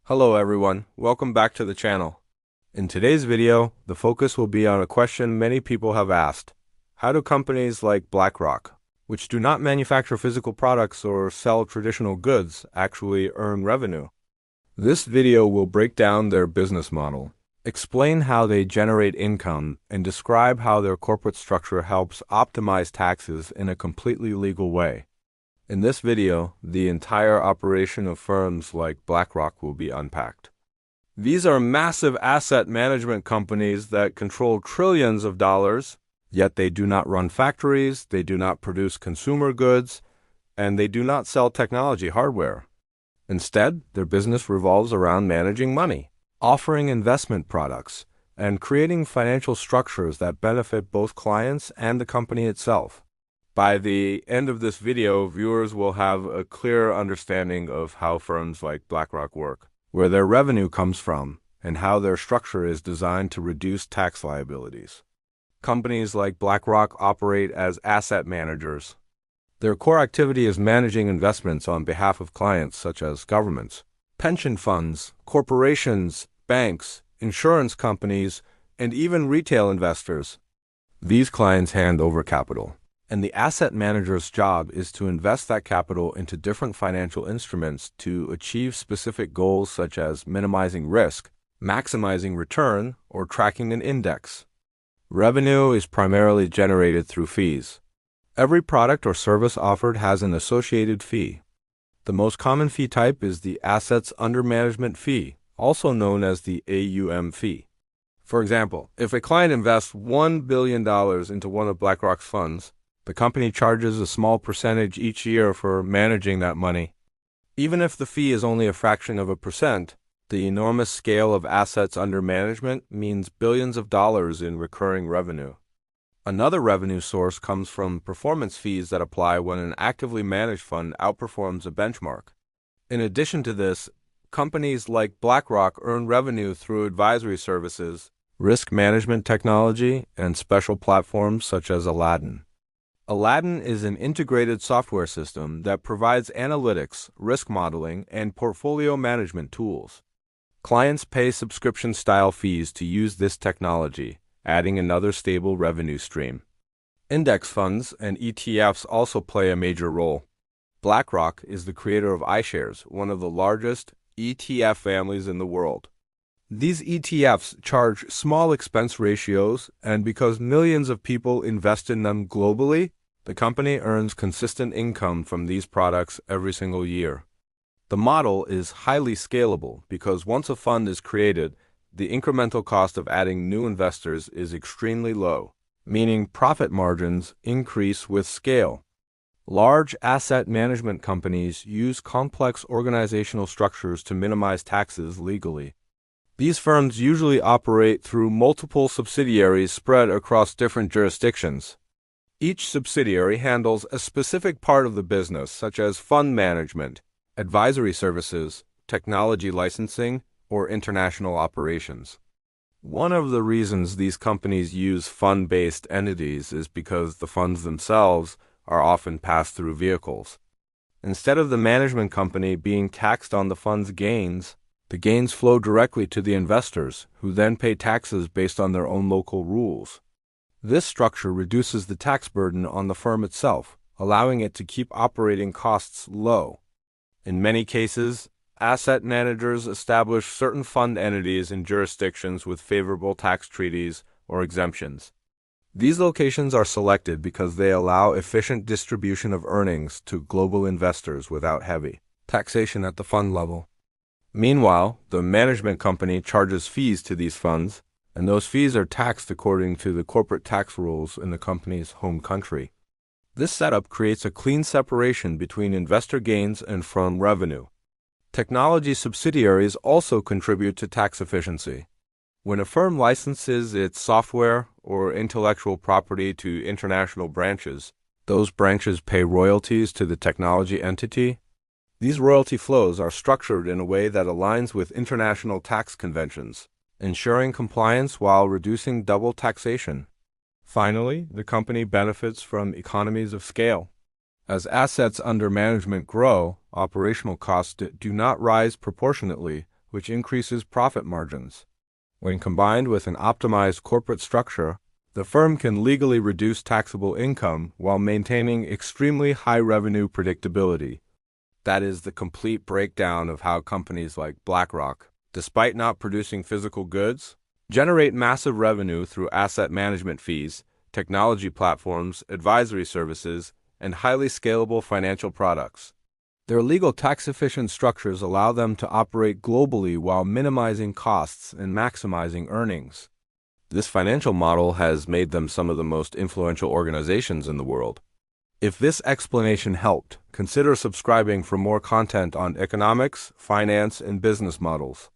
Hello everyone, welcome back to the channel. In today's video, the focus will be on a question many people have asked. How do companies like BlackRock, which do not manufacture physical products or sell traditional goods, actually earn revenue? This video will break down their business model, explain how they generate income, and describe how their corporate structure helps optimize taxes in a completely legal way. In this video, the entire operation of firms like BlackRock will be unpacked. These are massive asset management companies that control trillions of dollars, yet they do not run factories, they do not produce consumer goods, and they do not sell technology hardware. Instead, their business revolves around managing money, offering investment products, and creating financial structures that benefit both clients and the company itself. By the end of this video, viewers will have a clear understanding of how firms like BlackRock work, where their revenue comes from, and how their structure is designed to reduce tax liabilities. Companies like BlackRock operate as asset managers. Their core activity is managing investments on behalf of clients such as governments, pension funds, corporations, banks, insurance companies, and even retail investors. These clients hand over capital, and the asset manager's job is to invest that capital into different financial instruments to achieve specific goals such as minimizing risk, maximizing return, or tracking an index. Revenue is primarily generated through fees. Every product or service offered has an associated fee. The most common fee type is the Assets Under Management fee, also known as the AUM fee. For example, if a client invests $1 billion into one of BlackRock's funds, the company charges a small percentage each year for managing that money. Even if the fee is only a fraction of a percent, the enormous scale of assets under management means billions of dollars in recurring revenue. Another revenue source comes from performance fees that apply when an actively managed fund outperforms a benchmark. In addition to this, companies like BlackRock earn revenue through advisory services, risk management technology, and special platforms such as Aladdin. Aladdin is an integrated software system that provides analytics, risk modeling, and portfolio management tools. Clients pay subscription-style fees to use this technology, adding another stable revenue stream. Index funds and ETFs also play a major role. BlackRock is the creator of iShares, one of the largest ETF families in the world. These ETFs charge small expense ratios, and because millions of people invest in them globally, the company earns consistent income from these products every single year. The model is highly scalable because once a fund is created, the incremental cost of adding new investors is extremely low, meaning profit margins increase with scale. Large asset management companies use complex organizational structures to minimize taxes legally. These firms usually operate through multiple subsidiaries spread across different jurisdictions. Each subsidiary handles a specific part of the business, such as fund management, advisory services, technology licensing, or international operations. One of the reasons these companies use fund-based entities is because the funds themselves are often pass-through vehicles. Instead of the management company being taxed on the fund's gains, the gains flow directly to the investors, who then pay taxes based on their own local rules. This structure reduces the tax burden on the firm itself, allowing it to keep operating costs low. In many cases, asset managers establish certain fund entities in jurisdictions with favorable tax treaties or exemptions. These locations are selected because they allow efficient distribution of earnings to global investors without heavy taxation at the fund level. Meanwhile, the management company charges fees to these funds, and those fees are taxed according to the corporate tax rules in the company's home country. This setup creates a clean separation between investor gains and firm revenue. Technology subsidiaries also contribute to tax efficiency. When a firm licenses its software or intellectual property to international branches, those branches pay royalties to the technology entity. These royalty flows are structured in a way that aligns with international tax conventions, ensuring compliance while reducing double taxation. Finally, the company benefits from economies of scale. As assets under management grow, operational costs do not rise proportionately, which increases profit margins. When combined with an optimized corporate structure, the firm can legally reduce taxable income while maintaining extremely high revenue predictability. That is the complete breakdown of how companies like BlackRock, despite not producing physical goods, generate massive revenue through asset management fees, technology platforms, advisory services, and highly scalable financial products. Their legal tax-efficient structures allow them to operate globally while minimizing costs and maximizing earnings. This financial model has made them some of the most influential organizations in the world. If this explanation helped, consider subscribing for more content on economics, finance, and business models.